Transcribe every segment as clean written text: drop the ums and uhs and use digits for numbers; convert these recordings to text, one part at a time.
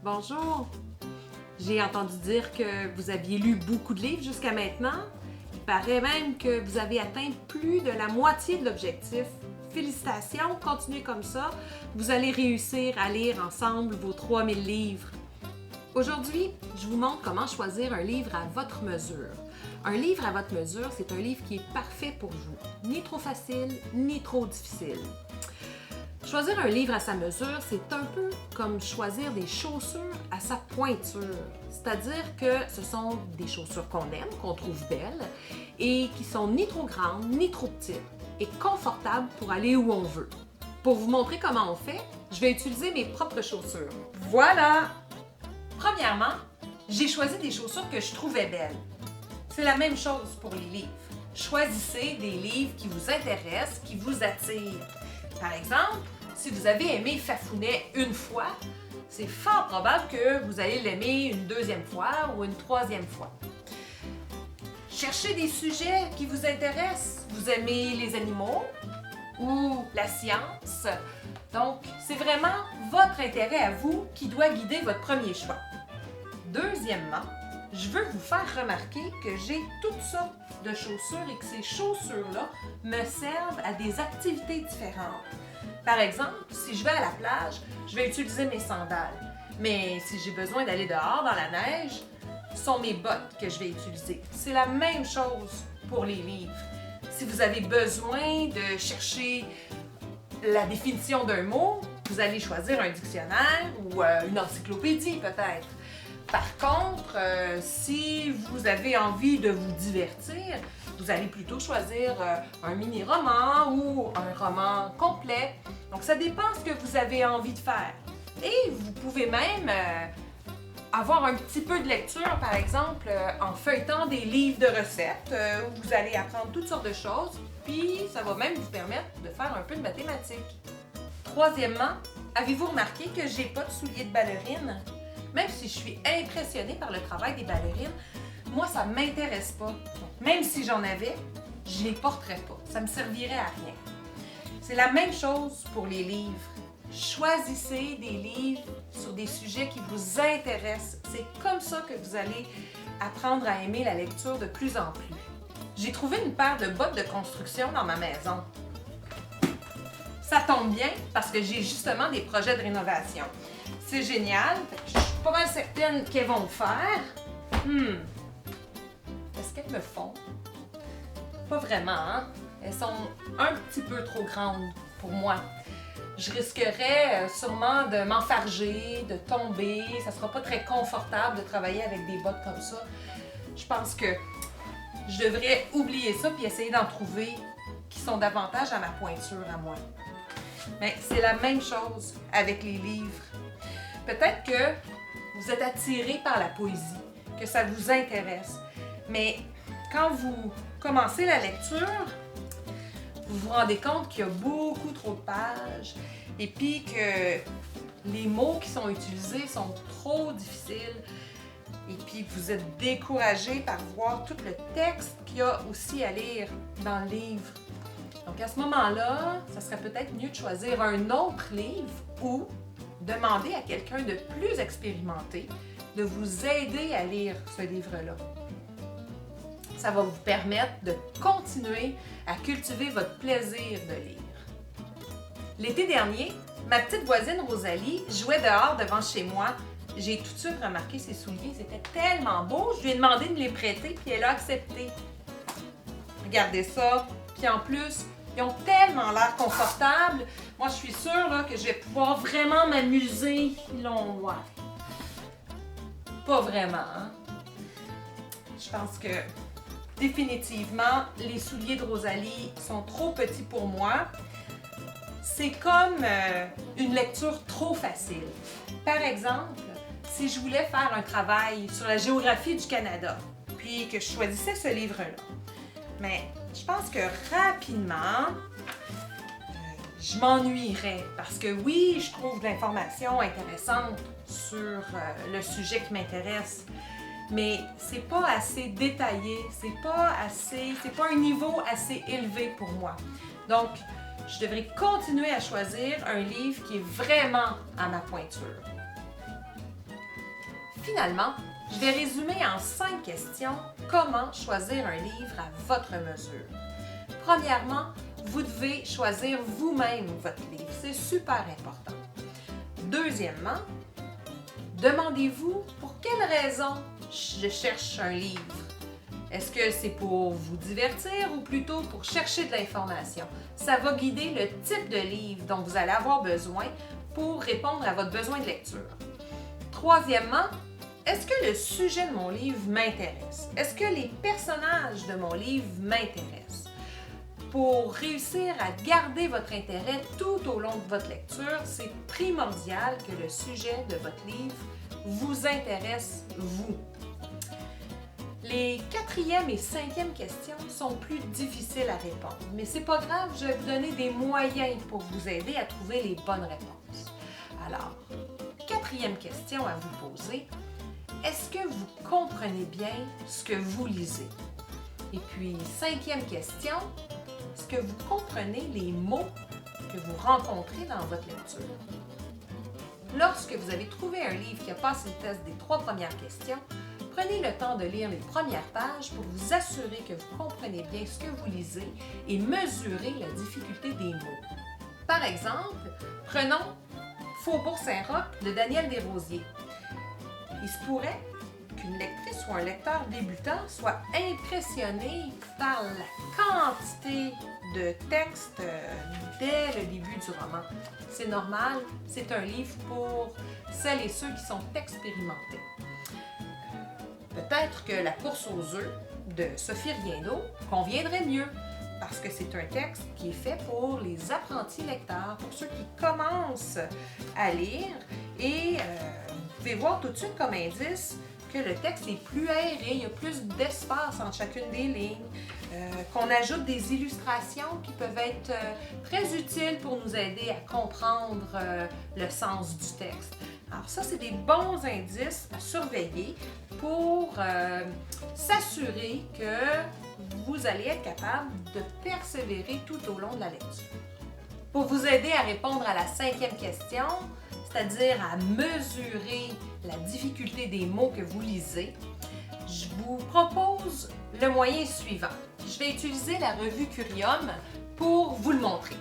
Bonjour! J'ai entendu dire que vous aviez lu beaucoup de livres jusqu'à maintenant. Il paraît même que vous avez atteint plus de la moitié de l'objectif. Félicitations, continuez comme ça. Vous allez réussir à lire ensemble vos 3000 livres. Aujourd'hui, je vous montre comment choisir un livre à votre mesure. Un livre à votre mesure, c'est un livre qui est parfait pour vous. Ni trop facile, ni trop difficile. Choisir un livre à sa mesure, c'est un peu comme choisir des chaussures à sa pointure. C'est-à-dire que ce sont des chaussures qu'on aime, qu'on trouve belles et qui sont ni trop grandes, ni trop petites et confortables pour aller où on veut. Pour vous montrer comment on fait, je vais utiliser mes propres chaussures. Voilà! Premièrement, j'ai choisi des chaussures que je trouvais belles. C'est la même chose pour les livres. Choisissez des livres qui vous intéressent, qui vous attirent. Par exemple, si vous avez aimé Fafounet une fois, c'est fort probable que vous allez l'aimer une deuxième fois ou une troisième fois. Cherchez des sujets qui vous intéressent. Vous aimez les animaux ou la science. Donc, c'est vraiment votre intérêt à vous qui doit guider votre premier choix. Deuxièmement, je veux vous faire remarquer que j'ai toutes sortes de chaussures et que ces chaussures-là me servent à des activités différentes. Par exemple, si je vais à la plage, je vais utiliser mes sandales. Mais si j'ai besoin d'aller dehors dans la neige, ce sont mes bottes que je vais utiliser. C'est la même chose pour les livres. Si vous avez besoin de chercher la définition d'un mot, vous allez choisir un dictionnaire ou une encyclopédie peut-être. Par contre, si vous avez envie de vous divertir, vous allez plutôt choisir un mini-roman ou un roman complet. Donc, ça dépend ce que vous avez envie de faire. Et vous pouvez même avoir un petit peu de lecture, par exemple, en feuilletant des livres de recettes où vous allez apprendre toutes sortes de choses, puis ça va même vous permettre de faire un peu de mathématiques. Troisièmement, avez-vous remarqué que j'ai pas de souliers de ballerine? Même si je suis impressionnée par le travail des ballerines, moi, ça ne m'intéresse pas. Même si j'en avais, je ne les porterais pas. Ça me servirait à rien. C'est la même chose pour les livres. Choisissez des livres sur des sujets qui vous intéressent. C'est comme ça que vous allez apprendre à aimer la lecture de plus en plus. J'ai trouvé une paire de bottes de construction dans ma maison. Ça tombe bien parce que j'ai justement des projets de rénovation. C'est génial. Je suis pas mal certaine qu'elles vont le faire. Est-ce qu'elles me font? Pas vraiment, hein? Elles sont un petit peu trop grandes pour moi. Je risquerais sûrement de m'enfarger, de tomber. Ça sera pas très confortable de travailler avec des bottes comme ça. Je pense que je devrais oublier ça puis essayer d'en trouver qui sont davantage à ma pointure à moi. Mais c'est la même chose avec les livres. Peut-être que vous êtes attiré par la poésie, que ça vous intéresse. Mais quand vous commencez la lecture, vous vous rendez compte qu'il y a beaucoup trop de pages et puis que les mots qui sont utilisés sont trop difficiles et puis vous êtes découragé par voir tout le texte qu'il y a aussi à lire dans le livre. Donc à ce moment-là, ça serait peut-être mieux de choisir un autre livre ou demander à quelqu'un de plus expérimenté de vous aider à lire ce livre-là. Ça va vous permettre de continuer à cultiver votre plaisir de lire. L'été dernier, ma petite voisine Rosalie jouait dehors devant chez moi. J'ai tout de suite remarqué ses souliers, c'était tellement beau. Je lui ai demandé de me les prêter, puis elle a accepté. Regardez ça. Puis en plus, ils ont tellement l'air confortables. Moi, je suis sûre là, que je vais pouvoir vraiment m'amuser. Ils l'ont, ouais. Pas vraiment, hein? Je pense que définitivement, les souliers de Rosalie sont trop petits pour moi. C'est comme une lecture trop facile. Par exemple, si je voulais faire un travail sur la géographie du Canada, puis que je choisissais ce livre-là, mais je pense que rapidement, je m'ennuierais parce que oui, je trouve de l'information intéressante sur le sujet qui m'intéresse, mais c'est pas assez détaillé, c'est pas un niveau assez élevé pour moi. Donc, je devrais continuer à choisir un livre qui est vraiment à ma pointure. Finalement, je vais résumer en 5 questions comment choisir un livre à votre mesure. Premièrement, vous devez choisir vous-même votre livre. C'est super important. Deuxièmement, demandez-vous pour quelle raison je cherche un livre. Est-ce que c'est pour vous divertir ou plutôt pour chercher de l'information? Ça va guider le type de livre dont vous allez avoir besoin pour répondre à votre besoin de lecture. Troisièmement, est-ce que le sujet de mon livre m'intéresse? Est-ce que les personnages de mon livre m'intéressent? Pour réussir à garder votre intérêt tout au long de votre lecture, c'est primordial que le sujet de votre livre vous intéresse, vous. Les 4e et 5e questions sont plus difficiles à répondre, mais c'est pas grave, je vais vous donner des moyens pour vous aider à trouver les bonnes réponses. Alors, 4e question à vous poser, est-ce que vous comprenez bien ce que vous lisez? Et puis, 5e question, est-ce que vous comprenez les mots que vous rencontrez dans votre lecture? Lorsque vous avez trouvé un livre qui a passé le test des 3 premières questions, prenez le temps de lire les premières pages pour vous assurer que vous comprenez bien ce que vous lisez et mesurer la difficulté des mots. Par exemple, prenons Faubourg Saint-Roch de Daniel Desrosiers. Il se pourrait qu'une lectrice ou un lecteur débutant soit impressionné par la quantité de textes dès le début du roman. C'est normal, c'est un livre pour celles et ceux qui sont expérimentés. Peut-être que La course aux œufs de Sophie Riendeau conviendrait mieux parce que c'est un texte qui est fait pour les apprentis lecteurs, pour ceux qui commencent à lire et vous pouvez voir tout de suite comme indice que le texte est plus aéré, il y a plus d'espace entre chacune des lignes, qu'on ajoute des illustrations qui peuvent être très utiles pour nous aider à comprendre le sens du texte. Alors ça, c'est des bons indices à surveiller pour s'assurer que vous allez être capable de persévérer tout au long de la lecture. Pour vous aider à répondre à la 5e question, c'est-à-dire à mesurer la difficulté des mots que vous lisez, je vous propose le moyen suivant. Je vais utiliser la revue Curium pour vous le montrer.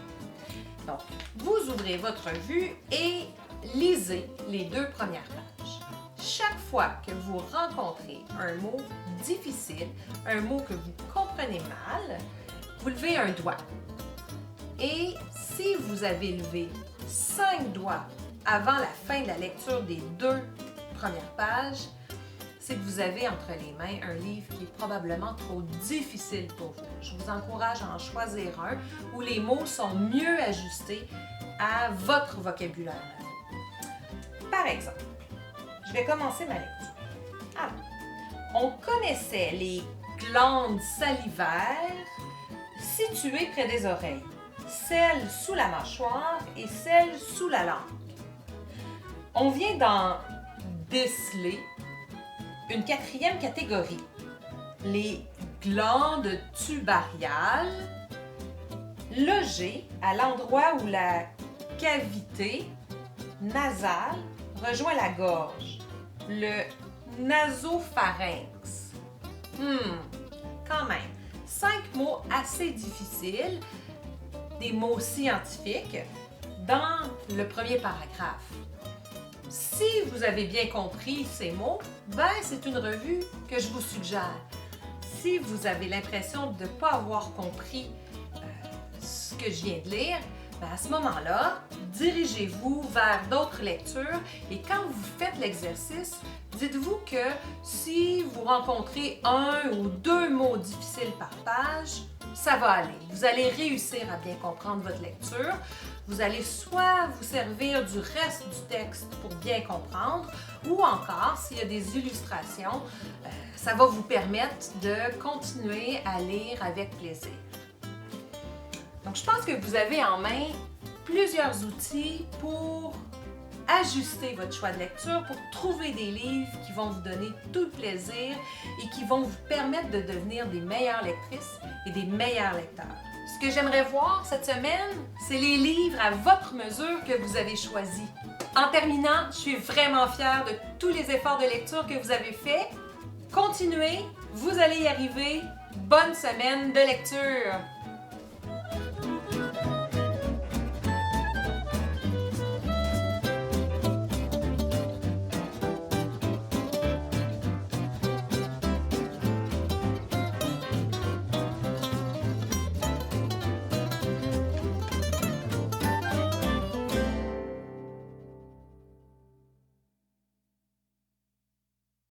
Donc, vous ouvrez votre revue et lisez les 2 premières pages. Chaque fois que vous rencontrez un mot difficile, un mot que vous comprenez mal, vous levez un doigt. Et si vous avez levé 5 doigts avant la fin de la lecture des 2 premières pages, c'est que vous avez entre les mains un livre qui est probablement trop difficile pour vous. Je vous encourage à en choisir un où les mots sont mieux ajustés à votre vocabulaire à vous. Par exemple, je vais commencer ma lecture. Alors, on connaissait les glandes salivaires situées près des oreilles, celles sous la mâchoire et celles sous la langue. On vient d'en déceler une 4e catégorie, les glandes tubariales, logées à l'endroit où la cavité nasale rejoint la gorge, le nasopharynx. Quand même, 5 mots assez difficiles, des mots scientifiques, dans le premier paragraphe. Si vous avez bien compris ces mots, c'est une revue que je vous suggère. Si vous avez l'impression de ne pas avoir compris ce que je viens de lire, à ce moment-là, dirigez-vous vers d'autres lectures et quand vous faites l'exercice, dites-vous que si vous rencontrez 1 ou 2 mots difficiles par page, ça va aller. Vous allez réussir à bien comprendre votre lecture. Vous allez soit vous servir du reste du texte pour bien comprendre, ou encore, s'il y a des illustrations, ça va vous permettre de continuer à lire avec plaisir. Donc, je pense que vous avez en main plusieurs outils pour ajuster votre choix de lecture, pour trouver des livres qui vont vous donner tout le plaisir et qui vont vous permettre de devenir des meilleures lectrices et des meilleurs lecteurs. Ce que j'aimerais voir cette semaine, c'est les livres à votre mesure que vous avez choisis. En terminant, je suis vraiment fière de tous les efforts de lecture que vous avez faits. Continuez, vous allez y arriver. Bonne semaine de lecture!